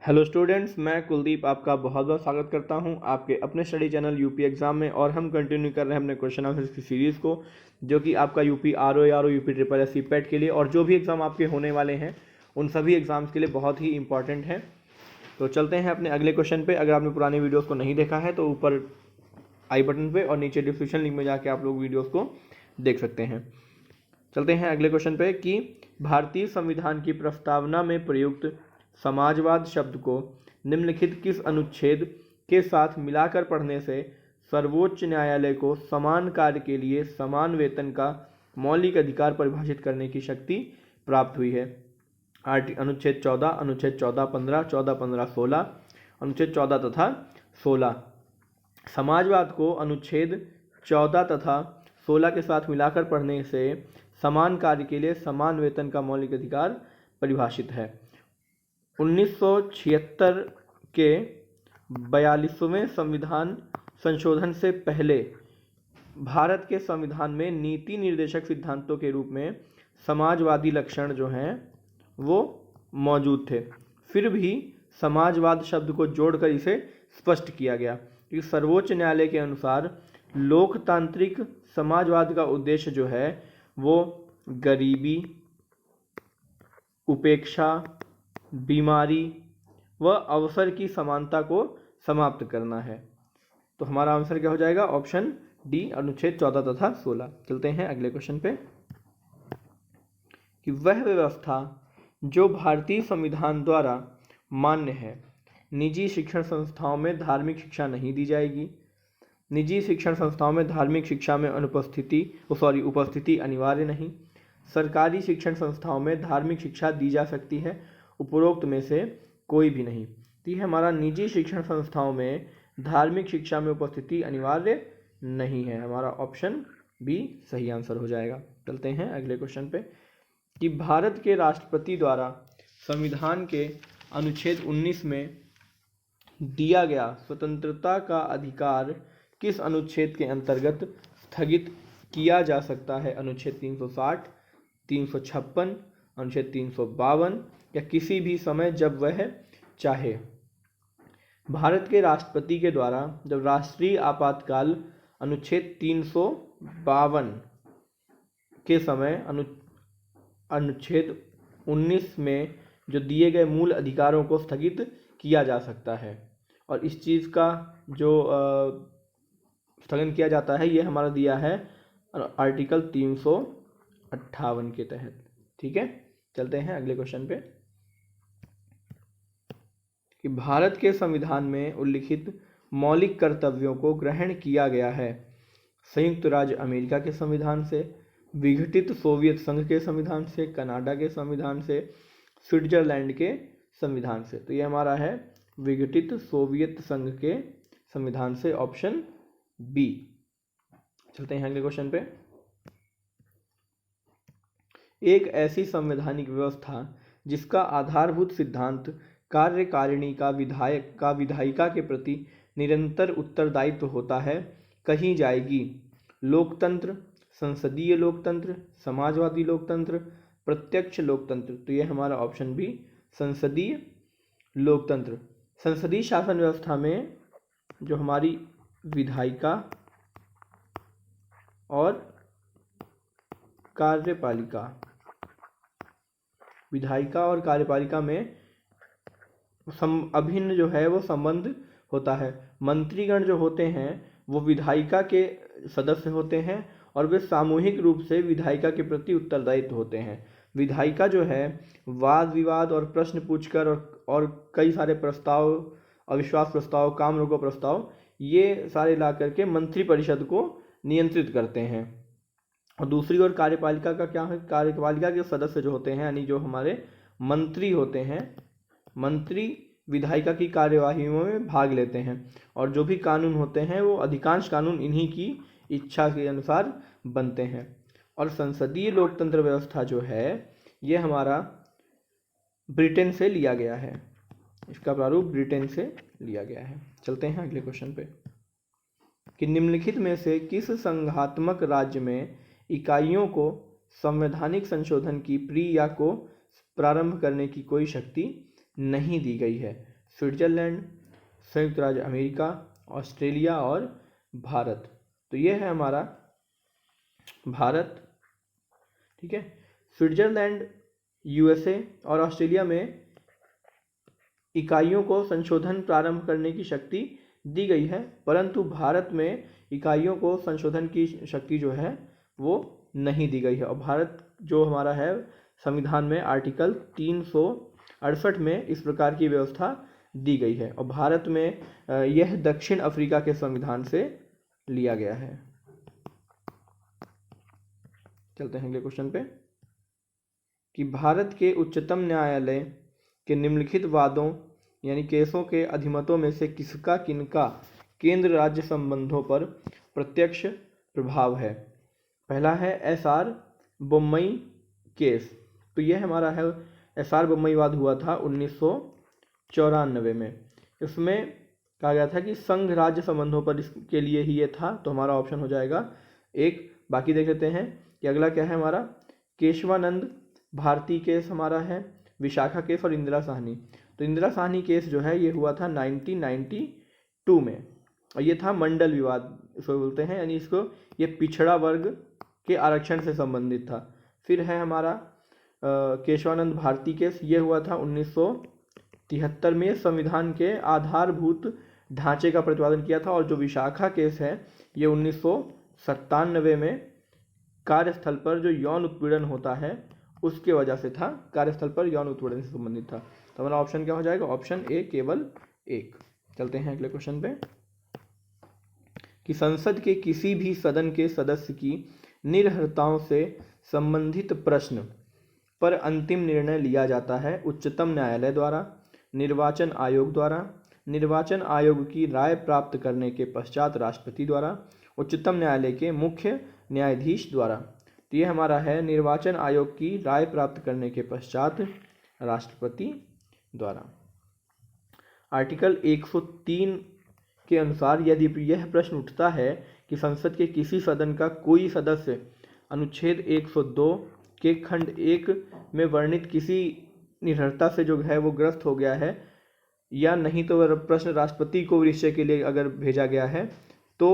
Hello students, मैं कुलदीप आपका बहुत बहुत स्वागत करता हूं आपके अपने स्टडी चैनल यूपी एग्ज़ाम में। और हम कंटिन्यू कर रहे हैं अपने क्वेश्चन आंसर्स की सीरीज़ को, जो कि आपका UP R O UP triple S C PET के लिए और जो भी एग्ज़ाम आपके होने वाले हैं उन सभी एग्ज़ाम्स के लिए बहुत ही इंपॉर्टेंट है। तो चलते हैं अपने अगले क्वेश्चन पे। अगर आपने पुरानी वीडियोस को नहीं देखा है तो ऊपर आई बटन पे और नीचे डिस्क्रिप्शन लिंक में जाके आप लोग वीडियोस को देख सकते हैं। चलते हैं अगले क्वेश्चन पे कि भारतीय संविधान की प्रस्तावना में प्रयुक्त समाजवाद शब्द को निम्नलिखित किस अनुच्छेद के साथ मिलाकर पढ़ने से सर्वोच्च न्यायालय को समान कार्य के लिए समान वेतन का मौलिक अधिकार परिभाषित करने की शक्ति प्राप्त हुई है? अनुच्छेद 14, अनुच्छेद 14(15), 14(15)(16), अनुच्छेद 14 तथा 16। समाजवाद को अनुच्छेद 14 तथा 16 के साथ मिलाकर पढ़ने से समान कार्य के लिए समान वेतन का मौलिक अधिकार परिभाषित है। 1976 के 42वें संविधान संशोधन से पहले भारत के संविधान में नीति निर्देशक सिद्धांतों के रूप में समाजवादी लक्षण जो हैं वो मौजूद थे। फिर भी समाजवाद शब्द को जोड़कर इसे स्पष्ट किया गया कि सर्वोच्च न्यायालय के अनुसार लोकतांत्रिक समाजवाद का उद्देश्य जो है वो गरीबी, उपेक्षा, बीमारी व अवसर की समानता को समाप्त करना है। तो हमारा आंसर क्या हो जाएगा? ऑप्शन डी, अनुच्छेद 14 तथा 16। चलते हैं अगले क्वेश्चन पे कि वह व्यवस्था जो भारतीय संविधान द्वारा मान्य है, निजी शिक्षण संस्थाओं में धार्मिक शिक्षा नहीं दी जाएगी। निजी शिक्षण संस्थाओं में धार्मिक शिक्षा में उपस्थिति अनिवार्य नहीं। सरकारी शिक्षण संस्थाओं में धार्मिक शिक्षा दी जा सकती है, उपरोक्त में से कोई भी नहीं। तो यह हमारा निजी शिक्षण संस्थाओं में धार्मिक शिक्षा में उपस्थिति अनिवार्य नहीं है। हमारा ऑप्शन बी सही आंसर हो जाएगा। चलते हैं अगले क्वेश्चन पे कि भारत के राष्ट्रपति द्वारा संविधान के अनुच्छेद 19 में दिया गया स्वतंत्रता का अधिकार किस अनुच्छेद के अंतर्गत स्थगित किया जा सकता है? अनुच्छेद 360, 356, अनुच्छेद 352 या किसी भी समय जब वह चाहे। भारत के राष्ट्रपति के द्वारा जब राष्ट्रीय आपातकाल अनुच्छेद 352 के समय अनुच्छेद 19 में जो दिए गए मूल अधिकारों को स्थगित किया जा सकता है। और इस चीज़ का जो स्थगन किया जाता है ये हमारा दिया है आर्टिकल 358 के तहत। ठीक है, चलते हैं अगले क्वेश्चन पे कि भारत के संविधान में उल्लिखित मौलिक कर्तव्यों को ग्रहण किया गया है संयुक्त राज्य अमेरिका के संविधान से, विघटित सोवियत संघ के संविधान से, कनाडा के संविधान से, स्विट्जरलैंड के संविधान से। तो ये हमारा है विघटित सोवियत संघ के संविधान से, ऑप्शन बी। चलते हैं अगले क्वेश्चन पे। एक ऐसी संवैधानिक व्यवस्था जिसका आधारभूत सिद्धांत कार्यकारिणी का विधायिका के प्रति निरंतर उत्तरदायित्व होता है कही जाएगी? लोकतंत्र, संसदीय लोकतंत्र, समाजवादी लोकतंत्र, प्रत्यक्ष लोकतंत्र। तो ये हमारा ऑप्शन बी संसदीय लोकतंत्र। संसदीय शासन व्यवस्था में जो हमारी विधायिका और कार्यपालिका में अभिन्न जो है वो संबंध होता है। मंत्रीगण जो होते हैं वो विधायिका के सदस्य होते हैं और वे सामूहिक रूप से विधायिका के प्रति उत्तरदायित्व होते हैं। विधायिका जो है वाद विवाद और प्रश्न पूछकर और कई सारे प्रस्ताव, अविश्वास प्रस्ताव, काम रोको प्रस्ताव, ये सारे ला करके मंत्री परिषद को नियंत्रित करते हैं। और दूसरी ओर कार्यपालिका का क्या है? कार्यपालिका के सदस्य जो होते हैं यानी जो हमारे मंत्री होते हैं, मंत्री विधायिका की कार्यवाहियों में भाग लेते हैं और जो भी कानून होते हैं वो अधिकांश कानून इन्हीं की इच्छा के अनुसार बनते हैं। और संसदीय लोकतंत्र व्यवस्था जो है ये हमारा ब्रिटेन से लिया गया है, इसका प्रारूप ब्रिटेन से लिया गया है। चलते हैं अगले क्वेश्चन पे कि निम्नलिखित में से किस संघात्मक राज्य में इकाइयों को संवैधानिक संशोधन की प्रक्रिया को प्रारंभ करने की कोई शक्ति नहीं दी गई है? स्विट्जरलैंड, संयुक्त राज्य अमेरिका, ऑस्ट्रेलिया और भारत। तो ये है हमारा भारत, ठीक है। स्विट्जरलैंड, यूएसए और ऑस्ट्रेलिया में इकाइयों को संशोधन प्रारंभ करने की शक्ति दी गई है, परंतु भारत में इकाइयों को संशोधन की शक्ति जो है वो नहीं दी गई है। और भारत जो हमारा है संविधान में आर्टिकल 368 में इस प्रकार की व्यवस्था दी गई है। और भारत में यह दक्षिण अफ्रीका के संविधान से लिया गया है। चलते हैं अगले क्वेश्चन पे कि भारत के उच्चतम न्यायालय के निम्नलिखित वादों यानी केसों के अधिमतों में से किनका केंद्र राज्य संबंधों पर प्रत्यक्ष प्रभाव है। पहला है एसआर बोम्मई केस। तो यह हमारा है एसआर बोम्मई वाद हुआ था 1994 में। इसमें कहा गया था कि संघ राज्य संबंधों पर इसके लिए ही ये था, तो हमारा ऑप्शन हो जाएगा एक। बाकी देख लेते हैं कि अगला क्या है हमारा केशवानंद भारती केस हमारा है, विशाखा केस और इंदिरा साहनी। तो इंदिरा साहनी केस जो है ये हुआ था 1992 में और ये था मंडल विवाद इसको बोलते हैं, यानी इसको ये पिछड़ा वर्ग के आरक्षण से संबंधित था। फिर है हमारा केशवानंद भारती केस, ये हुआ था 1973 में, संविधान के आधारभूत ढांचे का प्रतिपादन किया था। और जो विशाखा केस है ये 1997 में कार्यस्थल पर जो यौन उत्पीड़न होता है उसके वजह से था, कार्यस्थल पर यौन उत्पीड़न से संबंधित था। तो हमारा ऑप्शन क्या हो जाएगा, ऑप्शन ए केवल एक। चलते हैं अगले क्वेश्चन पे कि संसद के किसी भी सदन के सदस्य की निर्हरताओं से संबंधित प्रश्न पर अंतिम निर्णय लिया जाता है उच्चतम न्यायालय द्वारा, निर्वाचन आयोग द्वारा, निर्वाचन आयोग की राय प्राप्त करने के पश्चात राष्ट्रपति द्वारा, उच्चतम न्यायालय के मुख्य न्यायाधीश द्वारा। तो ये हमारा है निर्वाचन आयोग की राय प्राप्त करने के पश्चात राष्ट्रपति द्वारा। आर्टिकल 103 के अनुसार यदि यह प्रश्न उठता है कि संसद के किसी सदन का कोई सदस्य अनुच्छेद 102 के खंड 1 में वर्णित किसी निर्भरता से जो है वो ग्रस्त हो गया है या नहीं, तो वह प्रश्न राष्ट्रपति को विनिश्चय के लिए अगर भेजा गया है तो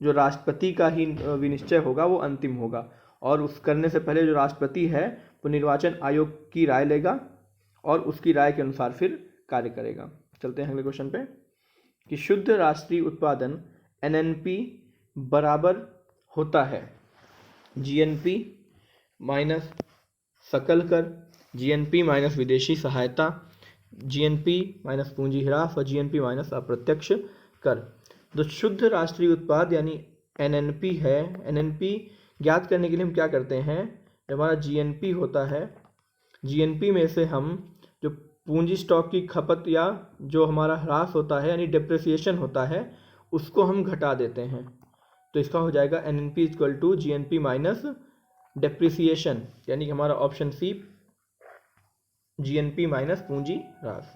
जो राष्ट्रपति का ही विनिश्चय होगा वो अंतिम होगा। और उस करने से पहले जो राष्ट्रपति है वो निर्वाचन आयोग की राय लेगा और उसकी राय के अनुसार फिर कार्य करेगा। चलते हैं अगले क्वेश्चन पे कि शुद्ध राष्ट्रीय उत्पादन एनएनपी बराबर होता है जीएनपी माइनस सकल कर, जीएनपी माइनस विदेशी सहायता, जीएनपी माइनस पूंजी ह्रास और जीएनपी माइनस अप्रत्यक्ष कर। तो शुद्ध राष्ट्रीय उत्पाद यानी एनएनपी है, एनएनपी ज्ञात करने के लिए हम क्या करते हैं, जब हमारा जीएनपी होता है, जीएनपी में से हम जो पूंजी स्टॉक की खपत या जो हमारा ह्रास होता है यानी डिप्रिसिएशन होता है उसको हम घटा देते हैं। तो इसका हो जाएगा NNP equal to GNP minus depreciation, यानी कि हमारा ऑप्शन सी जीएनपी माइनस पूंजी ह्रास।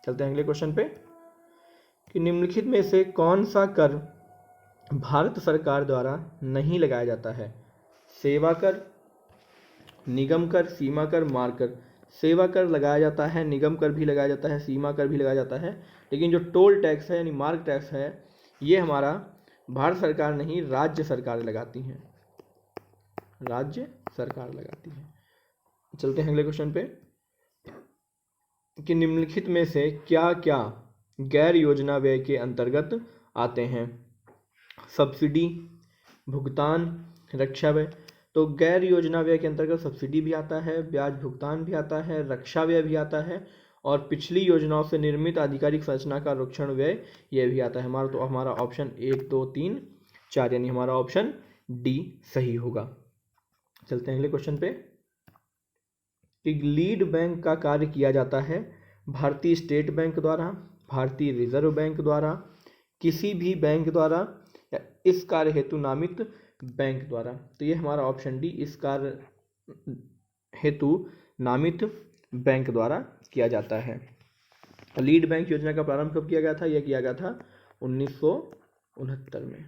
चलते हैं अगले क्वेश्चन पे कि निम्नलिखित में से कौन सा कर भारत सरकार द्वारा नहीं लगाया जाता है। सेवा कर, निगम कर, सीमा कर, मार्ग कर। सेवा कर लगाया जाता है, निगम कर भी लगाया जाता है, सीमा कर भी लगाया जाता है, लेकिन जो टोल टैक्स है यानी मार्ग टैक्स है ये हमारा भारत सरकार नहीं राज्य सरकार लगाती हैं, राज्य सरकार लगाती है। चलते हैं अगले क्वेश्चन पे कि निम्नलिखित में से क्या क्या गैर योजना व्यय के अंतर्गत आते हैं। सब्सिडी, भुगतान, रक्षा व्यय। तो गैर योजना व्यय के अंतर्गत सब्सिडी भी आता है, ब्याज भुगतान भी आता है, रक्षा व्यय भी आता है और पिछली योजनाओं से निर्मित आधिकारिक संरचना का रक्षण व्यय यह भी आता है। हमारा ऑप्शन 1, 2, 3, 4 यानी हमारा ऑप्शन डी सही होगा। चलते हैं अगले क्वेश्चन पे कि लीड बैंक का कार्य किया जाता है भारतीय स्टेट बैंक द्वारा, भारतीय रिजर्व बैंक द्वारा, किसी भी बैंक द्वारा या इस कार्य हेतु नामित बैंक द्वारा। तो ये हमारा ऑप्शन डी इस कार्य हेतु नामित बैंक द्वारा किया जाता है। लीड बैंक योजना का प्रारंभ कब किया गया था, यह किया गया था 1969 में।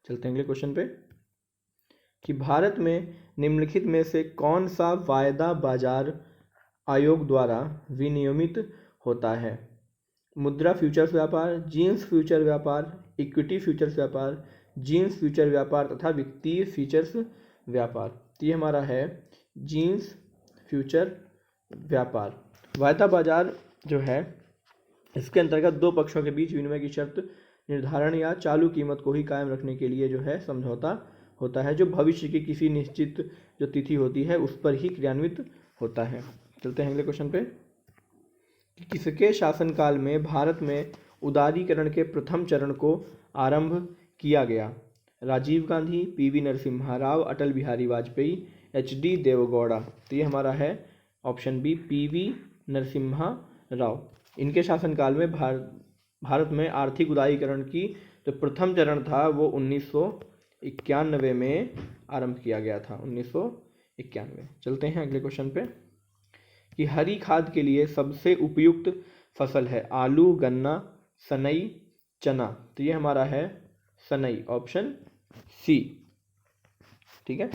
चलते हैं अगले क्वेश्चन पे कि भारत में निम्नलिखित में से कौन सा वायदा बाजार आयोग द्वारा विनियमित होता है। मुद्रा फ्यूचर्स व्यापार, जींस फ्यूचर व्यापार, इक्विटी फ्यूचर्स व्यापार, जींस फ्यूचर व्यापार तथा वित्तीय फ्यूचर्स व्यापार। तो ये हमारा है जींस फ्यूचर व्यापार। वायदा बाजार जो है इसके अंतर्गत दो पक्षों के बीच विनिमय की शर्त निर्धारण या चालू कीमत को ही कायम रखने के लिए जो है समझौता होता है, जो भविष्य की किसी निश्चित जो तिथि होती है उस पर ही क्रियान्वित होता है। चलते हैं अगले क्वेश्चन पे। किसके शासनकाल में भारत में उदारीकरण के प्रथम चरण को आरंभ किया गया? राजीव गांधी, पीवी नरसिम्हा राव, अटल बिहारी वाजपेयी, एचडी देवगौड़ा। तो ये हमारा है ऑप्शन बी, पीवी नरसिम्हा राव। इनके शासनकाल में भारत में आर्थिक उदारीकरण की जो प्रथम चरण था वो 1991 में आरंभ किया गया था, 1991। चलते हैं अगले क्वेश्चन पे कि हरी खाद के लिए सबसे उपयुक्त फसल है आलू, गन्ना, सनई, चना। तो ये हमारा है सनई, ऑप्शन सी। ठीक है,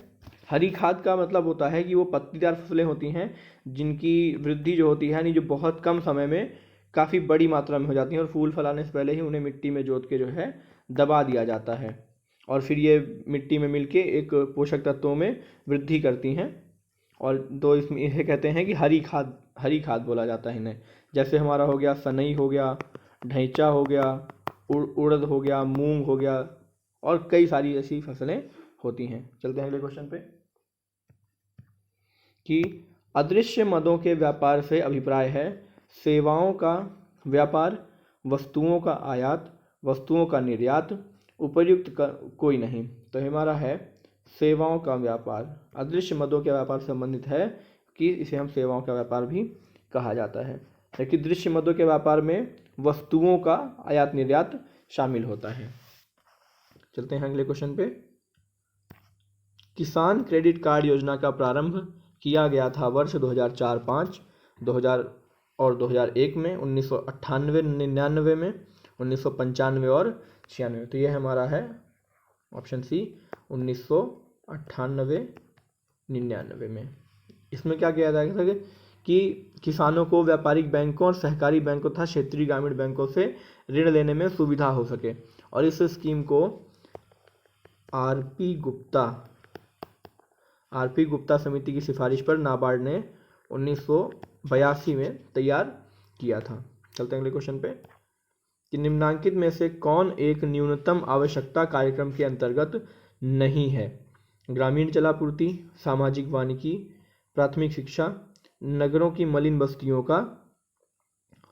हरी खाद का मतलब होता है कि वो पत्तीदार फसलें होती हैं जिनकी वृद्धि जो होती है यानी जो बहुत कम समय में काफ़ी बड़ी मात्रा में हो जाती हैं और फूल फलाने से पहले ही उन्हें मिट्टी में जोत के जो है दबा दिया जाता है और फिर ये मिट्टी में मिलके एक पोषक तत्वों में वृद्धि करती हैं। और दो इसमें इन्हें कहते हैं कि हरी खाद बोला जाता है इन्हें। जैसे हमारा हो गया सनई हो गया, ढैंचा हो गया, उड़द हो गया, मूंग हो गया और कई सारी ऐसी फसलें होती हैं। चलते हैं अगले क्वेश्चन पे कि अदृश्य मदों के व्यापार से अभिप्राय है सेवाओं का व्यापार, वस्तुओं का आयात, वस्तुओं का निर्यात, उपर्युक्त का कोई नहीं। तो हमारा है सेवाओं का व्यापार। अदृश्य मदों के व्यापार से संबंधित है कि इसे हम सेवाओं का व्यापार भी कहा जाता है, जबकि दृश्य मदों के व्यापार में वस्तुओं का आयात निर्यात शामिल होता है। चलते हैं अगले क्वेश्चन पे। किसान क्रेडिट कार्ड योजना का प्रारंभ किया गया था वर्ष 2004-5, 2000 और 2001 में, 1998-99 में, 1995 और 96। तो ये हमारा है ऑप्शन सी, 1998-99 में। इसमें क्या किया जाएगा कि किसानों को व्यापारिक बैंकों और सहकारी बैंकों तथा क्षेत्रीय ग्रामीण बैंकों से ऋण लेने में सुविधा हो सके। और इस स्कीम को आरपी गुप्ता समिति की सिफारिश पर नाबार्ड ने 1982 में तैयार किया था। चलते हैं अगले क्वेश्चन पे कि निम्नांकित में से कौन एक न्यूनतम आवश्यकता कार्यक्रम के अंतर्गत नहीं है? ग्रामीण जलापूर्ति, सामाजिक वानिकी, प्राथमिक शिक्षा, नगरों की मलिन बस्तियों का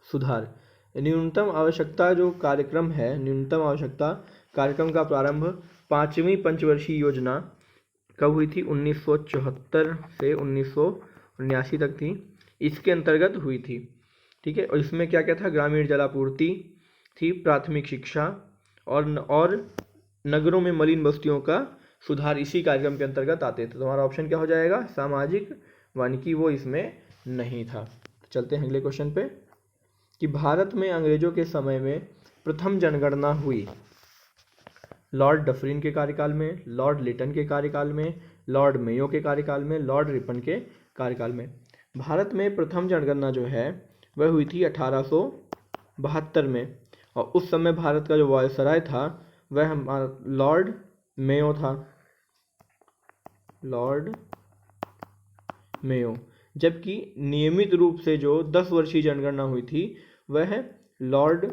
सुधार। न्यूनतम आवश्यकता जो कार्यक्रम है, न्यूनतम आवश्यकता कार्यक्रम का प्रारंभ 5वीं पंचवर्षीय योजना कब हुई थी? 1974 से 1979 तक थी, इसके अंतर्गत हुई थी। ठीक है, और इसमें क्या क्या था? ग्रामीण जलापूर्ति थी, प्राथमिक शिक्षा और नगरों में मलिन बस्तियों का सुधार इसी कार्यक्रम के अंतर्गत आते थे। तो हमारा ऑप्शन क्या हो जाएगा? सामाजिक वानिकी वो इसमें नहीं था। चलते हैं अगले क्वेश्चन पे कि भारत में अंग्रेजों के समय में प्रथम जनगणना हुई लॉर्ड डफरिन के कार्यकाल में, लॉर्ड लिटन के कार्यकाल में, लॉर्ड मेयो के कार्यकाल में, लॉर्ड रिपन के कार्यकाल में। भारत में प्रथम जनगणना जो है वह हुई थी 1872 में और उस समय भारत का जो वायसराय था वह हमारा लॉर्ड मेयो था, लॉर्ड मेयो। जबकि नियमित रूप से जो 10 वर्षीय जनगणना हुई थी वह लॉर्ड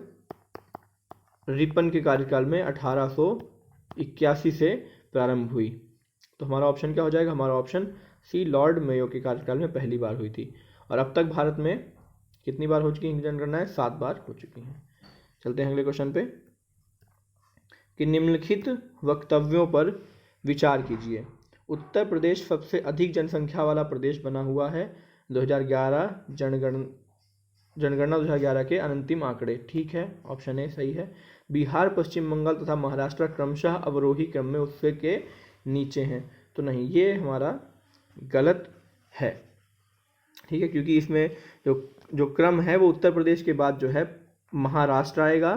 रिपन के कार्यकाल में 1881 से प्रारंभ हुई। तो हमारा ऑप्शन क्या हो जाएगा? हमारा ऑप्शन सी, लॉर्ड मेयो के कार्यकाल में पहली बार हुई थी। और अब तक भारत में कितनी बार हो चुकी हैं जनगणनाएं? 7 बार हो चुकी हैं। चलते हैं अगले क्वेश्चन पे कि निम्नलिखित वक्तव्यों पर विचार कीजिए। उत्तर प्रदेश सबसे अधिक जनसंख्या वाला प्रदेश बना हुआ है। 2011 जनगणना 2011 के अंतिम आंकड़े। ठीक है, ऑप्शन ए सही है। बिहार, पश्चिम बंगाल तथा महाराष्ट्र क्रमशः अवरोही क्रम में उससे के नीचे हैं। तो नहीं, ये हमारा गलत है। ठीक है, क्योंकि इसमें जो क्रम है वो उत्तर प्रदेश के बाद जो है महाराष्ट्र आएगा,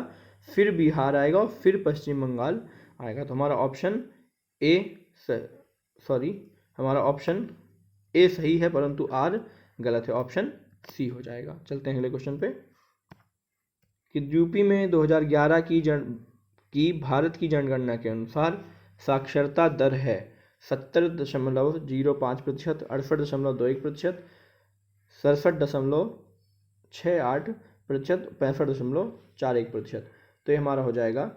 फिर बिहार आएगा और फिर पश्चिम बंगाल आएगा। तो हमारा ऑप्शन हमारा ऑप्शन ए सही है परंतु आर गलत है, ऑप्शन सी हो जाएगा। चलते हैं अगले क्वेश्चन पे कि यूपी में 2011 की भारत की जनगणना के अनुसार साक्षरता दर है 70.05%, 68.21%, 67.68%, 65.41%। तो ये हमारा हो जाएगा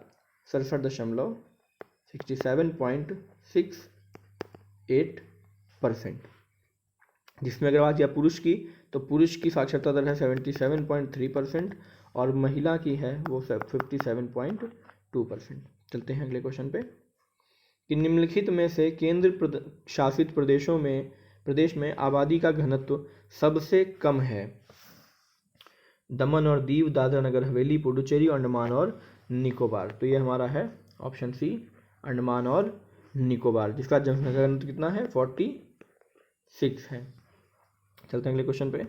67.68%। जिसमें अगर बात किया पुरुष की, तो पुरुष की साक्षरता दर है 77.3% और महिला की है वो 57.2%। चलते हैं अगले क्वेश्चन पे कि निम्नलिखित में से केंद्र शासित प्रदेश में आबादी का घनत्व सबसे कम है। दमन और दीव, दादरा नगर हवेली, पुडुचेरी, अंडमान और निकोबार। तो ये हमारा है ऑप्शन सी, अंडमान और निकोबार, जिसका जनसंख्या घनत्व कितना है 46 है। चलते हैं अगले क्वेश्चन पे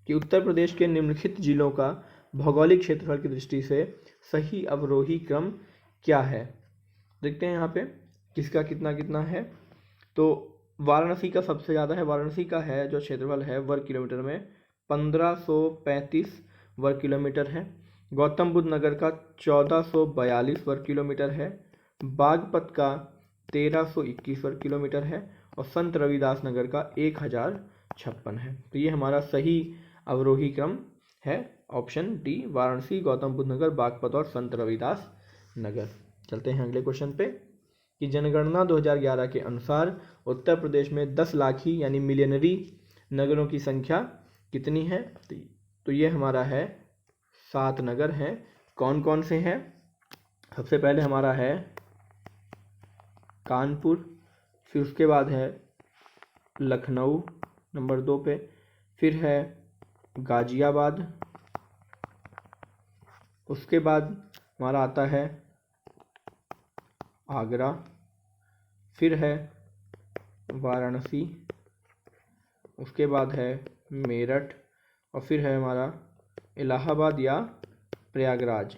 कि उत्तर प्रदेश के निम्नलिखित जिलों का भौगोलिक क्षेत्रफल की दृष्टि से सही अवरोही क्रम क्या है। देखते हैं यहाँ पे किसका कितना कितना है। तो वाराणसी का सबसे ज़्यादा है। वाराणसी का है जो क्षेत्रफल है वर्ग किलोमीटर में 1535 वर्ग किलोमीटर है। गौतम बुद्ध नगर का 1442 वर्ग किलोमीटर है। बागपत का 1321 वर्ग किलोमीटर है और संत रविदास नगर का 1056 है। तो ये हमारा सही अवरोही क्रम है ऑप्शन डी, वाराणसी, गौतम बुद्ध नगर, बागपत और संत रविदास नगर। चलते हैं अगले क्वेश्चन पे कि जनगणना 2011 के अनुसार उत्तर प्रदेश में 10 लाखी यानी मिलियनरी नगरों की संख्या कितनी है। तो ये हमारा है 7 नगर हैं। कौन कौन से हैं? सबसे पहले हमारा है कानपुर, फिर उसके बाद है लखनऊ नंबर 2 पे, फिर है गाजियाबाद, उसके बाद हमारा आता है आगरा, फिर है वाराणसी, उसके बाद है मेरठ और फिर है हमारा इलाहाबाद या प्रयागराज।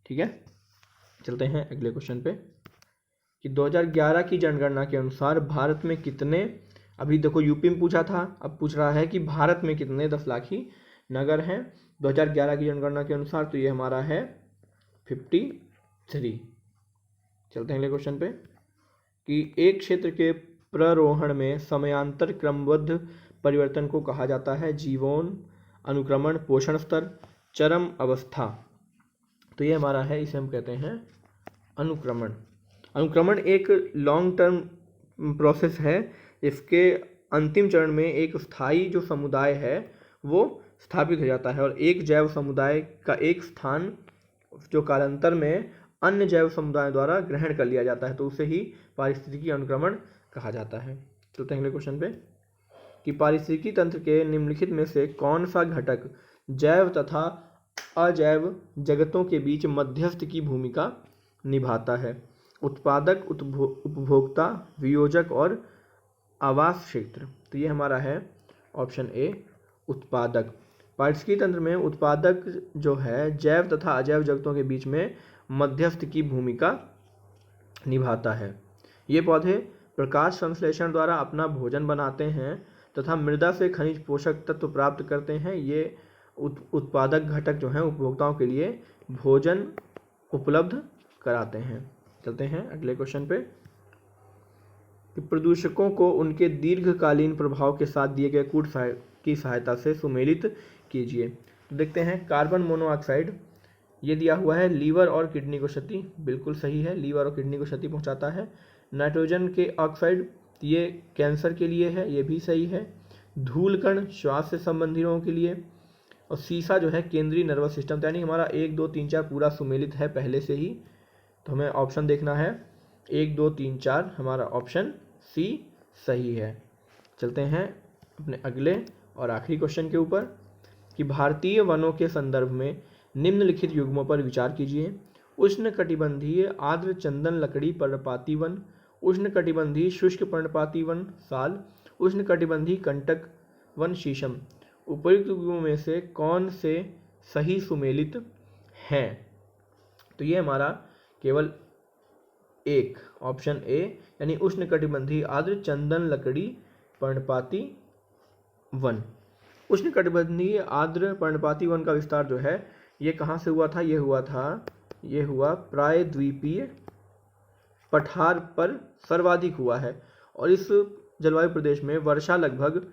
ठीक है, चलते हैं अगले क्वेश्चन पे कि 2011 की जनगणना के अनुसार भारत में कितने, अभी देखो यूपी में पूछा था, अब पूछ रहा है कि भारत में कितने 10 लाखी नगर हैं 2011 की जनगणना के अनुसार। तो ये हमारा है 53। चलते हैं अगले क्वेश्चन पे कि एक क्षेत्र के प्ररोहण में समयांतर क्रमबद्ध परिवर्तन को कहा जाता है जीवोन, अनुक्रमण, पोषण स्तर, चरम अवस्था। तो ये हमारा है, इसे हम कहते हैं अनुक्रमण। अनुक्रमण एक लॉन्ग टर्म प्रोसेस है। इसके अंतिम चरण में एक स्थायी जो समुदाय है वो स्थापित हो जाता है और एक जैव समुदाय का एक स्थान जो कालांतर में अन्य जैव समुदायों द्वारा ग्रहण कर लिया जाता है, तो उसे ही पारिस्थितिकी अनुक्रमण कहा जाता है। चलते हैं अगले क्वेश्चन पे कि पारिस्थितिकी तंत्र के निम्नलिखित में से कौन सा घटक जैव तथा अजैव जगतों के बीच मध्यस्थ की भूमिका निभाता है। उत्पादक, उपभोक्ता, वियोजक और आवास क्षेत्र। तो ये हमारा है ऑप्शन ए, उत्पादक। पारिस्थितिकी तंत्र में उत्पादक जो है जैव तथा अजैव जगतों के बीच में मध्यस्थ की भूमिका निभाता है। ये पौधे प्रकाश संश्लेषण द्वारा अपना भोजन बनाते हैं तथा मृदा से खनिज पोषक तत्व प्राप्त करते हैं। ये उत्पादक घटक जो हैं उपभोक्ताओं के लिए भोजन उपलब्ध कराते हैं। चलते हैं अगले क्वेश्चन पे कि प्रदूषकों को उनके दीर्घकालीन प्रभाव के साथ दिए गए कूट की सहायता से सुमेलित कीजिए। तो देखते हैं कार्बन मोनोऑक्साइड, ये दिया हुआ है लीवर और किडनी को क्षति, बिल्कुल सही है, लीवर और किडनी को क्षति पहुंचाता है। नाइट्रोजन के ऑक्साइड, ये कैंसर के लिए है, ये भी सही है। धूल कण श्वास से संबंधी रोगों के लिए, और सीसा जो है केंद्रीय नर्वस सिस्टम। यानी हमारा 1 2 3 4 पूरा सुमेलित है पहले से ही, तो हमें ऑप्शन देखना है 1 2 3 4, हमारा ऑप्शन सी सही है। चलते हैं अपने अगले और आखिरी क्वेश्चन के ऊपर कि भारतीय वनों के संदर्भ में निम्नलिखित युग्मों पर विचार कीजिए। उष्णकटिबंधीय आर्द्र चंदन लकड़ी पर्णपाती वन, उष्णकटिबंधीय शुष्क पर्णपाती वन साल, उष्णकटिबंधीय कंटक वन शीशम। उपर्युक्त युग्मों में से कौन से सही सुमेलित हैं? तो ये हमारा केवल एक, ऑप्शन ए, यानी उष्णकटिबंधीय आर्द्र चंदन लकड़ी पर्णपाती वन। उष्णकटिबंधीय आर्द्र पर्णपाती वन का विस्तार जो है ये कहाँ से हुआ था? ये हुआ प्रायद्वीपीय पठार पर सर्वाधिक हुआ है। और इस जलवायु प्रदेश में वर्षा लगभग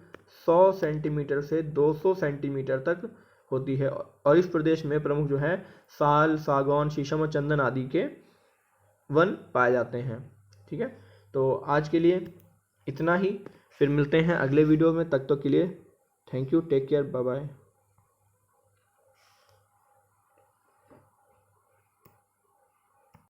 100 सेंटीमीटर से 200 सेंटीमीटर तक होती है। और इस प्रदेश में प्रमुख जो है साल, सागौन, शीशम और चंदन आदि के वन पाए जाते हैं। ठीक है, तो आज के लिए इतना ही, फिर मिलते हैं अगले वीडियो में। तब तक के लिए thank you, take care, bye bye.